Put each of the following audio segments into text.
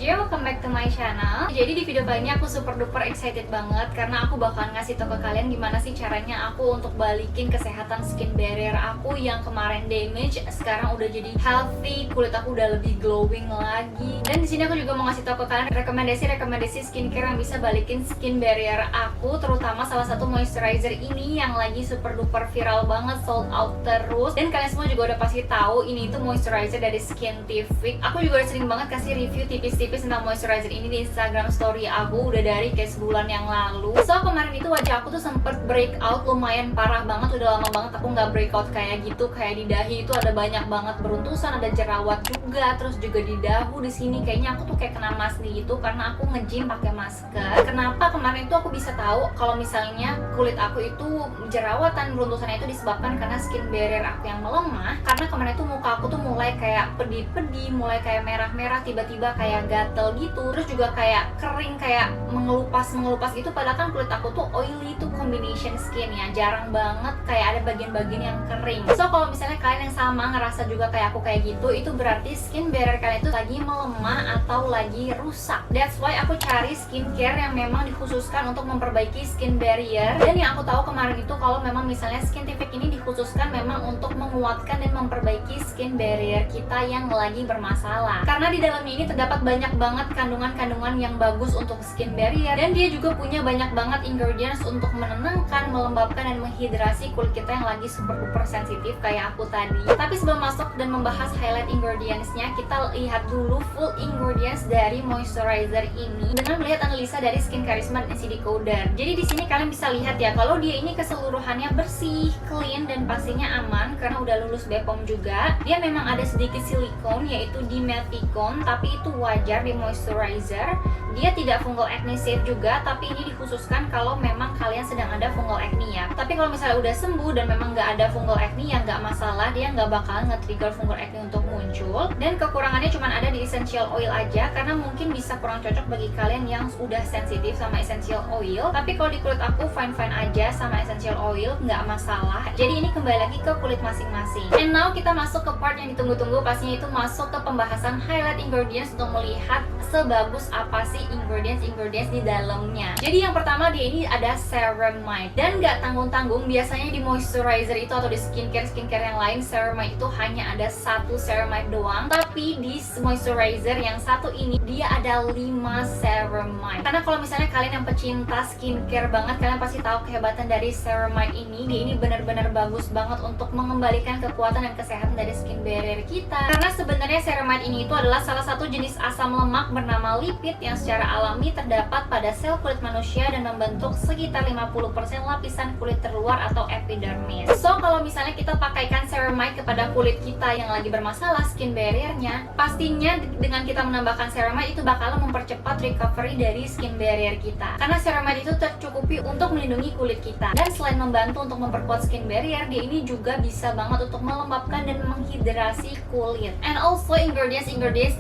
DJ, welcome back to my channel. Jadi di video kali ini aku super duper excited banget karena aku bakalan ngasih tau ke kalian gimana sih caranya aku untuk balikin kesehatan skin barrier aku yang kemarin damage, sekarang udah jadi healthy, kulit aku udah lebih glowing lagi. Dan di sini aku juga mau ngasih tau ke kalian rekomendasi skincare yang bisa balikin skin barrier aku, terutama salah satu moisturizer ini yang lagi super duper viral banget, sold out terus. Dan kalian semua juga udah pasti tahu ini itu moisturizer dari Skintific. Aku juga udah sering banget kasih review tipis-tipis tentang moisturizer ini di Instagram story aku udah dari kayak sebulan yang lalu. So kemarin itu wajah aku tuh sempet breakout lumayan parah banget, udah lama banget aku nggak breakout kayak gitu. Kayak di dahi itu ada banyak banget beruntusan, ada jerawat juga, terus juga di dahu di sini kayaknya aku tuh kayak kena maski gitu karena aku nge-gym pakai masker. Kenapa kemarin itu aku bisa tahu kalau misalnya kulit aku itu jerawatan, beruntusannya itu disebabkan karena skin barrier aku yang melemah. Karena kemarin itu muka aku tuh mulai kayak pedih-pedih, mulai kayak merah-merah, tiba-tiba kayak gatel gitu, terus juga kayak kering, kayak mengelupas gitu. Padahal kan kulit aku tuh oily, itu combination skin ya, jarang banget kayak ada bagian-bagian yang kering. So kalau misalnya kalian yang sama ngerasa juga kayak aku kayak gitu, itu berarti skin barrier kalian itu lagi melemah atau lagi rusak. That's why aku cari skincare yang memang dikhususkan untuk memperbaiki skin barrier. Dan yang aku tahu kemarin itu kalau memang misalnya Skintific ini dikhususkan memang untuk menguatkan dan memperbaiki skin barrier kita yang lagi bermasalah. Karena di dalamnya ini terdapat banyak banget kandungan-kandungan yang bagus untuk skin barrier, dan dia juga punya banyak banget ingredients untuk menenangkan, melembabkan, dan menghidrasi kulit kita yang lagi super duper sensitif kayak aku tadi. Tapi sebelum masuk dan membahas highlight ingredientsnya, kita lihat dulu full ingredients dari moisturizer ini dengan melihat analisa dari Skin Charisma dan NC Decoder. Jadi di sini kalian bisa lihat ya kalau dia ini keseluruhannya bersih, clean, dan pastinya aman karena udah lulus BPOM juga. Dia memang ada sedikit silikon yaitu dimeticone, tapi itu wajar di moisturizer. Dia tidak fungal acne safe juga, tapi ini dikhususkan kalau memang kalian sedang ada fungal acne ya. Tapi kalau misalnya udah sembuh dan memang nggak ada fungal acne ya nggak masalah, dia nggak bakalan nge-trigger fungal acne untuk muncul. Dan kekurangannya cuma ada di essential oil aja, karena mungkin bisa kurang cocok bagi kalian yang udah sensitif sama essential oil. Tapi kalau di kulit aku fine-fine aja sama essential oil, nggak masalah. Jadi ini kembali lagi ke kulit masing-masing. And now kita masuk ke part yang ditunggu-tunggu, pastinya itu masuk ke pembahasan highlight ingredients untuk melihat sebagus apa sih ingredients di dalamnya. Jadi yang pertama dia ini ada ceramide, dan nggak tanggung-tanggung biasanya di moisturizer itu atau di skincare yang lain ceramide itu hanya ada satu ceramide doang, tapi di moisturizer yang satu ini dia ada 5 ceramide. Karena kalau misalnya kalian yang pecinta skincare banget, kalian pasti tahu kehebatan dari ceramide ini. Dia ini benar-benar bagus banget untuk mengembalikan kekuatan dan kesehatan dari skin barrier kita. Karena sebenarnya ceramide ini itu adalah salah satu jenis asam lemak bernama lipid yang secara alami terdapat pada sel kulit manusia dan membentuk sekitar 50% lapisan kulit terluar atau epidermis. So kalau misalnya kita pakaikan ceramide kepada kulit kita yang lagi bermasalah skin barriernya, pastinya dengan kita menambahkan ceramide itu bakal mempercepat recovery dari skin barrier kita. Karena ceramide itu tercukupi untuk melindungi kulit kita, dan selain membantu untuk memperkuat skin barrier, dia ini juga bisa banget untuk melembabkan dan menghidrasi kulit. And also ingredients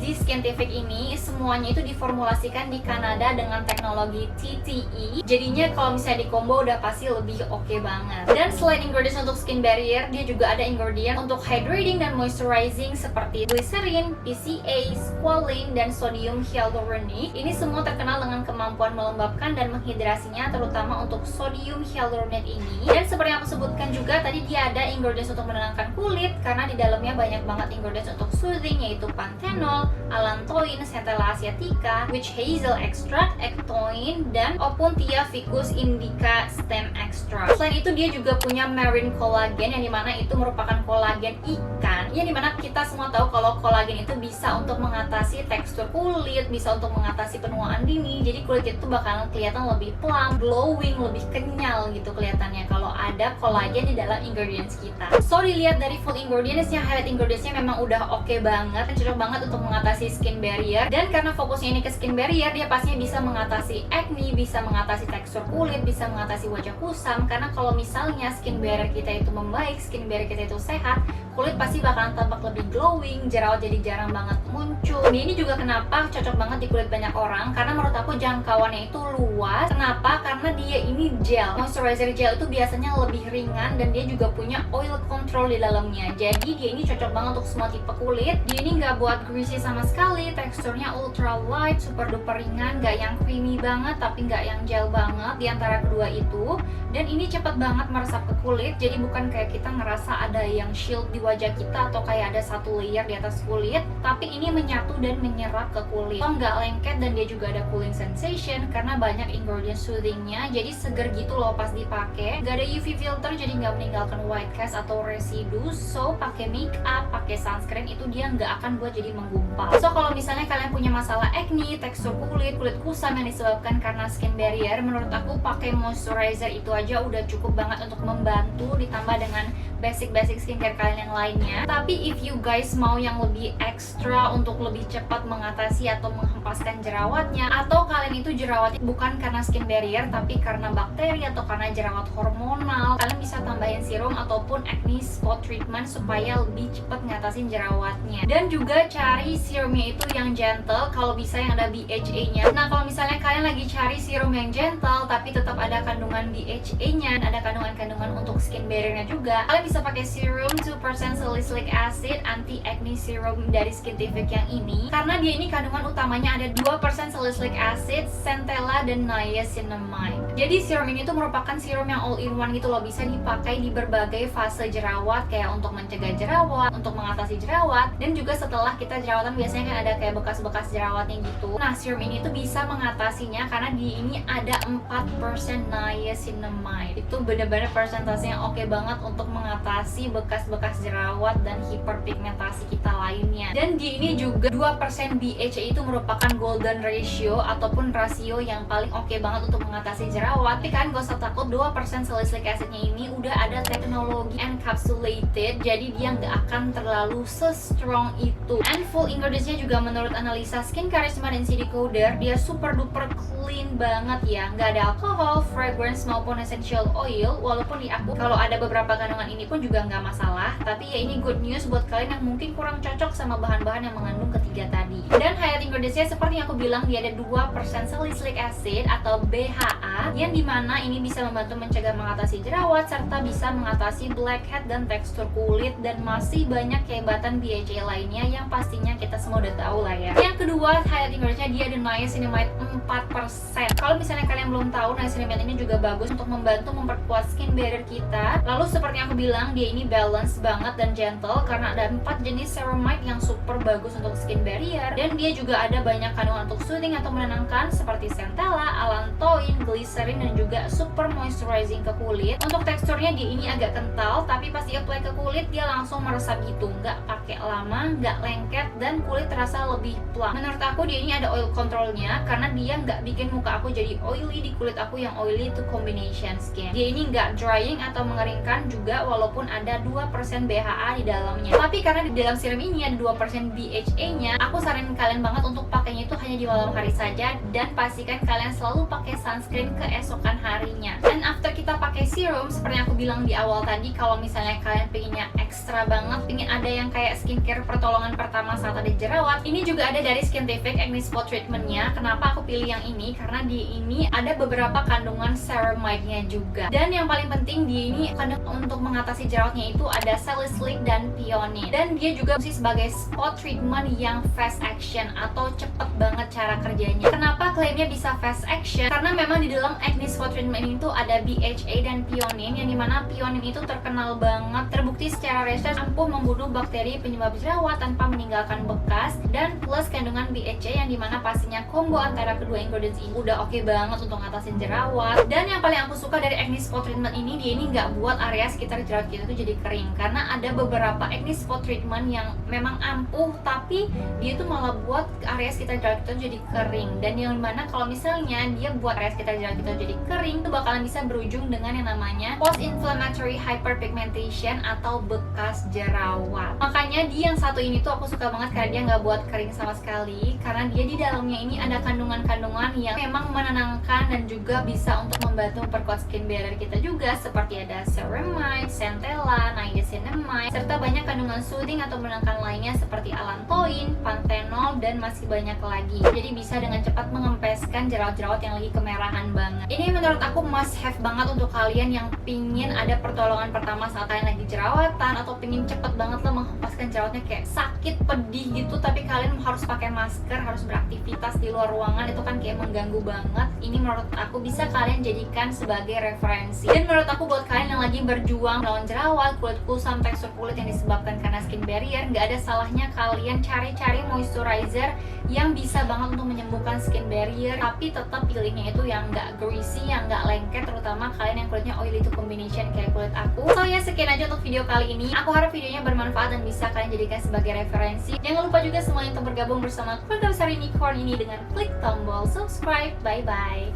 di Skintific ini semuanya itu diformulasikan di Kanada dengan teknologi TTE. Jadinya kalau misalnya di combo udah pasti lebih oke banget. Dan selain ingredients untuk skin barrier, dia juga ada ingredient untuk hydrating dan moisturizing seperti glycerin, PCA, squalane, dan sodium hyaluronate. Ini semua terkenal dengan kemampuan melembabkan dan menghidrasinya, terutama untuk sodium hyaluronate ini. Dan seperti yang aku sebutkan juga tadi, dia ada ingredients untuk menenangkan kulit karena di dalamnya banyak banget ingredients untuk soothing, yaitu panthenol, allantoin, centella asiatica, witch hazel extract, ectoin, dan Opuntia ficus indica stem extract. Selain itu dia juga punya marine collagen, yang dimana itu merupakan kolagen ikan, yang dimana kita semua tahu kalau kolagen itu bisa untuk mengatasi tekstur kulit, bisa untuk mengatasi penuaan dini. Jadi kulit itu bakalan kelihatan lebih plump, glowing, lebih kenyal gitu kelihatannya kalau ada kolagen di dalam ingredients kita. So dilihat dari full ingredientsnya, highlight ingredientsnya memang udah oke banget, cocok banget untuk mengatasi skin barrier. Dan karena fokusnya ini ke skin barrier, dia pastinya bisa mengatasi acne, bisa mengatasi tekstur kulit, bisa mengatasi wajah kusam. Karena kalau misalnya skin barrier kita itu membaik, skin barrier kita itu sehat, kulit pasti bakalan tampak lebih glowing, jerawat jadi jarang banget muncul. Ini juga kenapa cocok banget di kulit banyak orang, karena menurut aku jangkauannya itu luas. Kenapa? Karena dia ini gel. Moisturizer gel itu biasanya lebih ringan dan dia juga punya oil control di dalamnya. Jadi dia ini cocok banget untuk semua tipe kulit. Dia ini nggak buat greasy sama sekali, teksturnya ultra light, super duper ringan, nggak yang creamy banget tapi nggak yang gel banget di antara kedua itu. Dan ini cepet banget meresap ke kulit, jadi bukan kayak kita ngerasa ada yang shield di wajah kita atau kayak ada satu layer di atas kulit, tapi ini menyatu dan menyerap ke kulit. So, nggak lengket dan dia juga ada cooling sensation karena banyak ingredient soothingnya, jadi seger gitu loh pas dipakai. Nggak ada UV filter, jadi nggak meninggalkan white cast atau residu. So pakai make up, pakai sunscreen itu dia nggak akan buat jadi menggumpal. So kalau misalnya kalian punya masalah acne, tekstur kulit kusam yang disebabkan karena skin barrier, menurut aku pakai moisturizer itu aja udah cukup banget untuk membantu, ditambah dengan basic skincare kalian yang lainnya. Tapi if you guys mau yang lebih ekstra untuk lebih cepat mengatasi atau menghempaskan jerawatnya, atau kalian itu jerawat bukan karena skin barrier tapi karena bakteri atau karena jerawat hormonal, kalian bisa tambahin serum ataupun acne spot treatment supaya lebih cepat ngatasin jerawatnya. Dan juga cari serumnya itu yang gentle, kalau bisa yang ada BHA-nya. Nah kalau misalnya kalian lagi cari serum yang gentle tapi tetap ada kandungan BHA-nya, ada kandungan-kandungan untuk skin barrier-nya juga, kalian bisa pakai serum 2% salicylic acid anti acne serum dari Skintific yang ini, karena dia ini kandungan utamanya ada 2% salicylic acid, centella, dan niacinamide. Jadi serum ini tuh merupakan serum yang all in one gitu loh, bisa dipakai di berbagai fase jerawat, kayak untuk mencegah jerawat, untuk mengatasi jerawat, dan juga setelah kita jerawatan biasanya kan ada kayak bekas-bekas jerawatnya gitu. Nah serum ini tuh bisa mengatasinya karena di ini ada 4% niacinamide. Itu bener-bener persentasenya oke banget untuk mengatasi bekas-bekas jerawat dan hiperpigmentasi kita lainnya. Dan di ini juga 2% BHA itu merupakan golden ratio ataupun rasio yang paling oke banget untuk mengatasi jerawat. Tapi kan gak usah takut, 2% salicylic acidnya ini udah ada teknologi encapsulated, jadi dia nggak akan terlalu se-strong itu. And full ingredientsnya juga menurut analisa Skin Charisma dan CD Coder, dia super duper clean banget ya, nggak ada alkohol, fragrance maupun essential oil. Walaupun di aku kalau ada beberapa kandungan ini pun juga nggak masalah, tapi ya ini good news buat kalian yang mungkin kurang cocok sama bahan-bahan yang mengandung ketiga tadi. Dan highlight ingredientsnya seperti yang aku bilang, dia ada 2% salicylic acid atau BHA, yang dimana ini bisa membantu mencegah mengatasi jerawat serta bisa mengatasi blackhead dan tekstur kulit, dan masih banyak kehebatan BHA lainnya yang pastinya kita semua udah tahu lah ya. Yang kedua, highlight ingredientsnya dia ada niacinamide 4%. Kalau misalnya kalian belum tahu, niacinamide ini juga bagus untuk membantu memperkuat skin barrier kita. Lalu seperti yang aku bilang, dia ini balance banget dan gentle karena ada 4 jenis ceramide yang super bagus untuk skin barrier, dan dia juga ada banyak kandungan untuk soothing atau menenangkan seperti centella, allantoin, glycerin, dan juga super moisturizing ke kulit. Untuk teksturnya dia ini agak kental, tapi pas di apply ke kulit dia langsung meresap gitu, nggak pakai lama, nggak lengket, dan kulit terasa lebih plump. Menurut aku dia ini ada oil controlnya karena dia nggak bikin muka aku jadi oily di kulit aku yang oily itu combination skin. Dia ini nggak drying atau mengeringkan juga walaupun ada 2% BHA di dalamnya. Tapi karena di dalam serum ini ada 2% BHA-nya, aku saranin kalian banget untuk pakainya itu hanya di malam hari saja, dan pastikan kalian selalu pakai sunscreen keesokan harinya. Dan after kita pakai serum, seperti yang aku bilang di awal tadi, kalau misalnya kalian pengennya ekstra banget, pengen ada yang kayak skincare pertolongan pertama saat ada jerawat, ini juga ada dari Skintific Acne Spot Treatment-nya. Kenapa aku pilih yang ini? Karena di ini ada beberapa kandungan ceramide-nya juga. Dan yang paling penting di ini untuk mengatasi jerawatnya itu ada salicylic dan pionine. Dan dia juga fungsi sebagai spot treatment yang fast action atau cepet banget cara kerjanya. Kenapa klaimnya bisa fast action? Karena memang di dalam acne spot treatment itu ada BHA dan pionine, yang dimana pionine itu terkenal banget, terbukti secara research ampuh membunuh bakteri penyebab jerawat tanpa meninggalkan bekas, dan plus kandungan BHA yang dimana pastinya combo antara kedua ingredients ini udah oke banget untuk ngatasin jerawat. Dan yang paling aku suka dari acne spot treatment ini, dia ini nggak buat area sekitar jerawat kita tuh jadi kering, karena ada beberapa acne spot treatment yang memang ampuh tapi dia tuh malah buat area sekitar jerawat jerawat kita jadi kering, dan yang mana kalau misalnya dia buat area sekitar jerawat kita jadi kering, itu bakalan bisa berujung dengan yang namanya post inflammatory hyperpigmentation atau bekas jerawat. Makanya di yang satu ini tuh aku suka banget karena dia nggak buat kering sama sekali, karena dia di dalamnya ini ada kandungan-kandungan yang memang menenangkan dan juga bisa untuk membantu memperkuat skin barrier kita juga, seperti ada ceramide, centella, niacinamide, serta banyak kandungan soothing atau menenangkan lainnya seperti allantoin, panthenol, dan masih banyak lagi. Jadi bisa dengan cepat mengempeskan jerawat-jerawat yang lagi kemerahan banget. Ini menurut aku must have banget untuk kalian yang pingin ada pertolongan pertama saat kalian lagi jerawatan, atau pingin cepet banget lah menghempaskan jerawatnya, kayak sakit, pedih gitu, tapi kalian harus pakai masker, harus beraktivitas di luar ruangan, itu kan kayak mengganggu banget. Ini menurut aku bisa kalian jadikan sebagai referensi. Dan menurut aku buat kalian yang lagi berjuang lawan jerawat, kulit kusam, tekstur kulit yang disebabkan karena skin barrier, nggak ada salahnya kalian cari-cari moisturizer yang bisa banget untuk menyembuhkan skin barrier, tapi tetap pilihnya itu yang nggak greasy, yang nggak lengket, terutama kalian yang kulitnya oily to combination kayak kulit aku. So ya, sekian aja untuk video kali ini. Aku harap videonya bermanfaat dan bisa kalian jadikan sebagai referensi. Jangan lupa juga semuanya untuk bergabung bersama keluarga besar Unicorn ini dengan klik tombol subscribe. Bye bye.